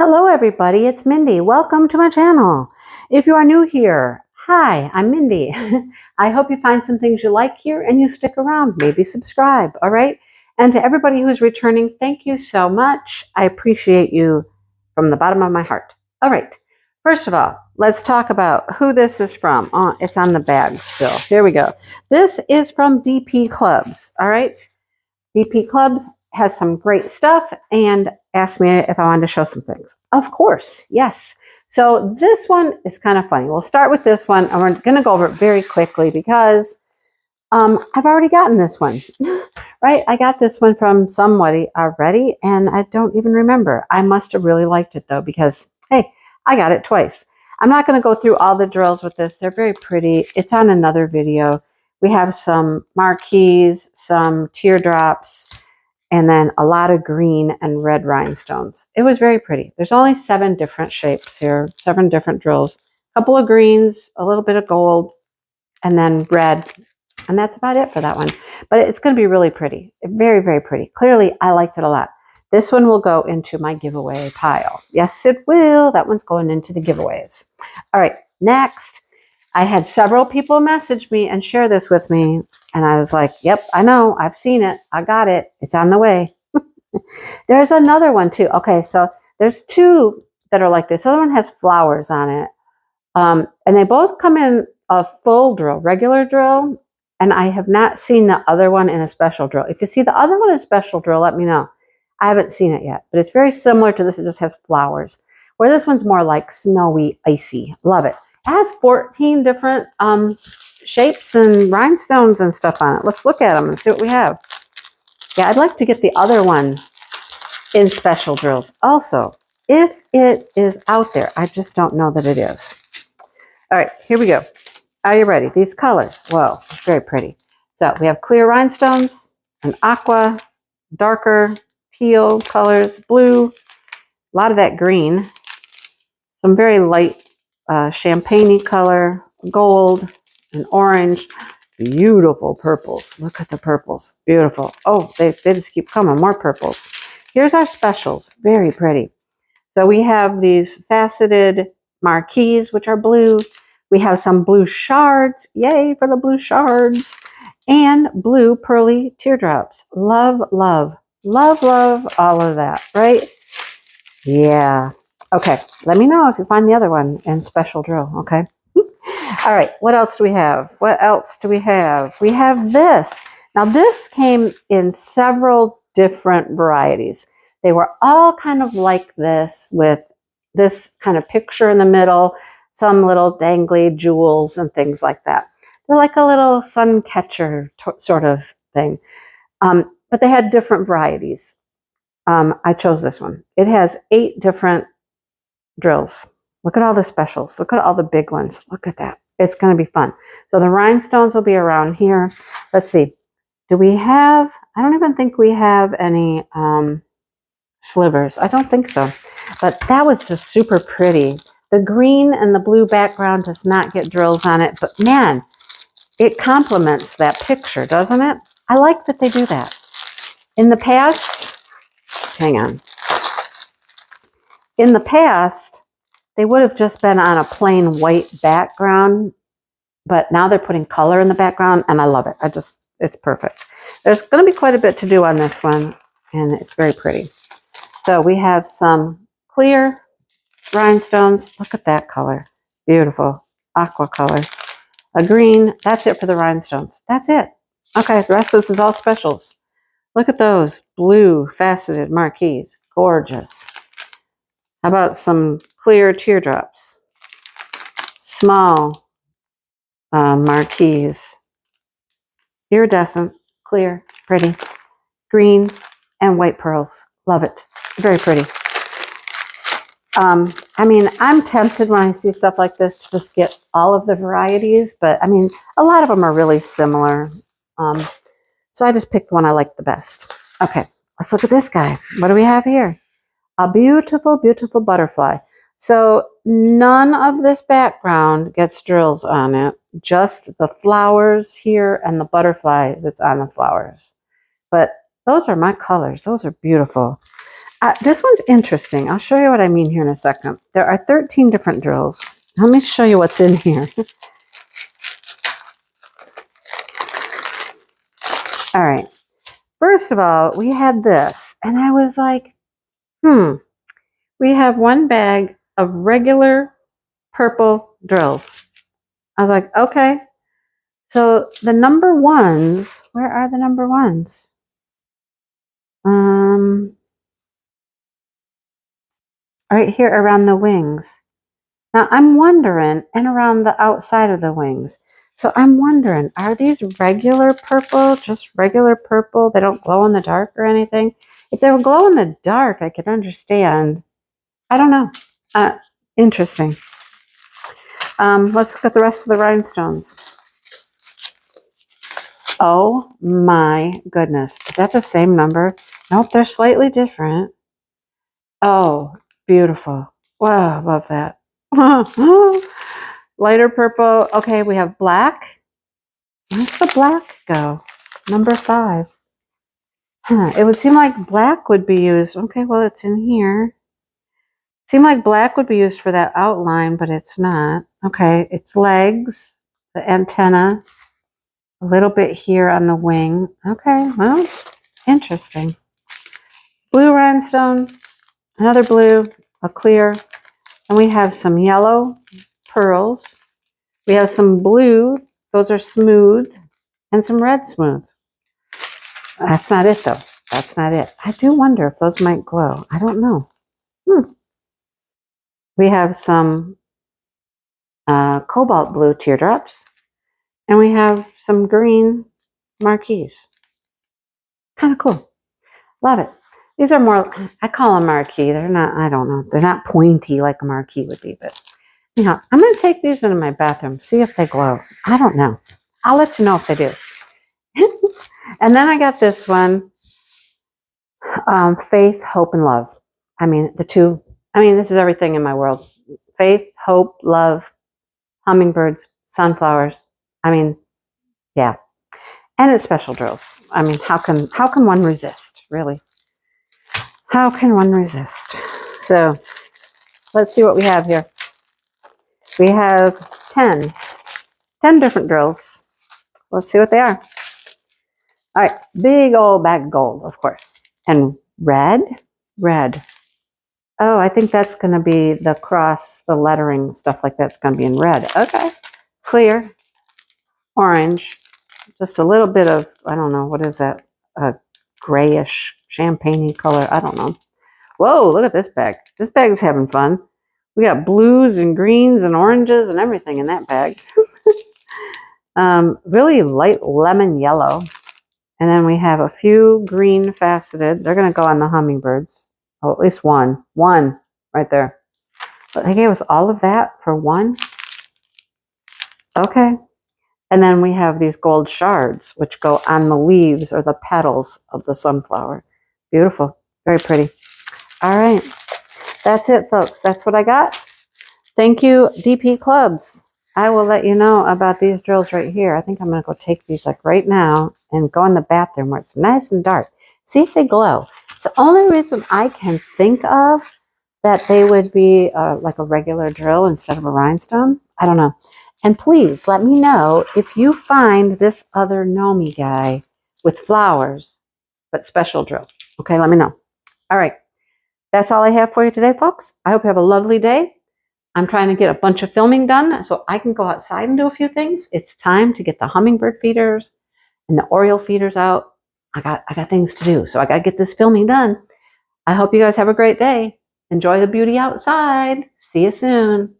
Hello everybody, it's Mindy. Welcome to my channel. If you are new here, hi, I'm Mindy. I hope you find some things you like here and you stick around, maybe subscribe, all right? And to everybody who's returning, thank you so much. I appreciate you from the bottom of my heart. All right, first of all, let's talk about who this is from. Oh, it's on the bag still. Here we go. This is from DPCLUBS, all right? DPCLUBS has some great stuff and asked me if I wanted to show some things. Of course, yes. So this one is kind of funny. We'll start with this one, and we're going to go over it very quickly because I've already gotten this one, right? I got this one from somebody already, and I don't even remember. I must have really liked it, though, because, hey, I got it twice. I'm not going to go through all the drills with this. They're very pretty. It's on another video. We have some marquees, some teardrops, and then a lot of green and red rhinestones. It was very pretty. There's only 7 different shapes here, 7 different drills. A couple of greens, a little bit of gold, and then red. And that's about it for that one. But it's going to be really pretty. Very, very pretty. Clearly, I liked it a lot. This one will go into my giveaway pile. Yes, it will. That one's going into the giveaways. All right, next. I had several people message me and share this with me. And I was like, yep, I know. I've seen it. I got it. It's on the way. There's another one too. Okay, so there's 2 that are like this. The other one has flowers on it. And they both come in a full drill, regular drill. And I have not seen the other one in a special drill. If you see the other one in a special drill, let me know. I haven't seen it yet. But it's very similar to this. It just has flowers. Where this one's more like snowy, icy. Love it. It has 14 different shapes and rhinestones and stuff on it. Let's look at them and see what we have. Yeah, I'd like to get the other one in special drills also, if it is out there. I just don't know that it is. All right, here we go. Are you ready? These colors, whoa, it's very pretty. So we have clear rhinestones, an aqua, darker teal colors, blue, a lot of that green, some very light champagne-y color, gold, and orange. Beautiful purples. Look at the purples. Beautiful. Oh, they just keep coming. More purples. Here's our specials. Very pretty. So we have these faceted marquees, which are blue. We have some blue shards. Yay for the blue shards. And blue pearly teardrops. Love, love, love, love all of that, right? Yeah. Okay, let me know if you find the other one in special drill, okay? All right, what else do we have? What else do we have? We have this. Now, this came in several different varieties. They were all kind of like this with this kind of picture in the middle, some little dangly jewels and things like that. They're like a little sun catcher sort of thing. But they had different varieties. I chose this one. It has 8 different drills. Look at all the specials. Look at all the big ones. Look at that. It's going to be fun. So the rhinestones will be around here. Let's see. Do we have, I don't even think we have any slivers. I don't think so. But that was just super pretty. The green and the blue background does not get drills on it. But man, it complements that picture, doesn't it? I like that they do that. In the past, hang on. In the past, they would have just been on a plain white background, but now they're putting color in the background, and I love it. It's perfect. There's going to be quite a bit to do on this one, and it's very pretty. So we have some clear rhinestones. Look at that color. Beautiful. Aqua color. A green. That's it for the rhinestones. That's it. Okay, the rest of this is all specials. Look at those blue faceted marquees. Gorgeous. How about some clear teardrops? Small marquees. Iridescent, clear, pretty. Green and white pearls. Love it. Very pretty. I mean, I'm tempted when I see stuff like this to just get all of the varieties, but I mean, a lot of them are really similar. So I just picked one I like the best. Okay, let's look at this guy. What do we have here? A beautiful, beautiful butterfly. So none of this background gets drills on it, just the flowers here and the butterfly that's on the flowers. But those are my colors. Those are beautiful. This one's interesting. I'll show you what I mean here in a second. There are 13 different drills. Let me show you what's in here. All right. First of all, we had this, and I was like, we have one bag of regular purple drills. I was like, okay. So the number ones, where are the number ones? Right here around the wings. Now I'm wondering, and around the outside of the wings. So I'm wondering, are these regular purple, just regular purple? They don't glow in the dark or anything? If they were glow in the dark, I could understand. I don't know. Interesting. Let's look at the rest of the rhinestones. Oh my goodness. Is that the same number? Nope, they're slightly different. Oh, beautiful. Wow, love that. Lighter purple. Okay, we have black. Where's the black go? Number 5. It would seem like black would be used. Okay, well, it's in here. Seem like black would be used for that outline, but it's not. Okay, it's legs, the antenna, a little bit here on the wing. Okay, well, interesting. Blue rhinestone, another blue, a clear, and we have some yellow pearls. We have some blue, those are smooth, and some red smooth. That's not it though. That's not it. I do wonder if those might glow. I don't know. We have some cobalt blue teardrops, and we have some green marquees. Kind of cool. Love it. These are more, I call them marquee. They're not, I don't know. They're not pointy like a marquee would be, but yeah, I'm going to take these into my bathroom, see if they glow. I don't know. I'll let you know if they do. And then I got this one, faith, hope, and love. I mean, this is everything in my world. Faith, hope, love, hummingbirds, sunflowers. I mean, yeah. And it's special drills. I mean, how can one resist, really? How can one resist? So let's see what we have here. We have 10 different drills. Let's see what they are. All right, big old bag of gold, of course. And red. Oh, I think that's going to be the cross, the lettering, stuff like that's going to be in red. Okay. Clear. Orange. Just a little bit of, I don't know, what is that? A grayish, champagne-y color. I don't know. Whoa, look at this bag. This bag's having fun. We got blues and greens and oranges and everything in that bag. Really light lemon yellow. And then we have a few green faceted. They're going to go on the hummingbirds. Oh, at least one. One right there. But they gave us all of that for one. Okay. And then we have these gold shards, which go on the leaves or the petals of the sunflower. Beautiful. Very pretty. All right. That's it, folks. That's what I got. Thank you, DPCLUBS. I will let you know about these drills right here. I think I'm going to go take these like right now and go in the bathroom where it's nice and dark. See if they glow. It's the only reason I can think of that they would be like a regular drill instead of a rhinestone. I don't know. And please let me know if you find this other gnome guy with flowers, but special drill. Okay, let me know. All right. That's all I have for you today, folks. I hope you have a lovely day. I'm trying to get a bunch of filming done so I can go outside and do a few things. It's time to get the hummingbird feeders and the oriole feeders out. I got things to do, so I got to get this filming done. I hope you guys have a great day. Enjoy the beauty outside. See you soon.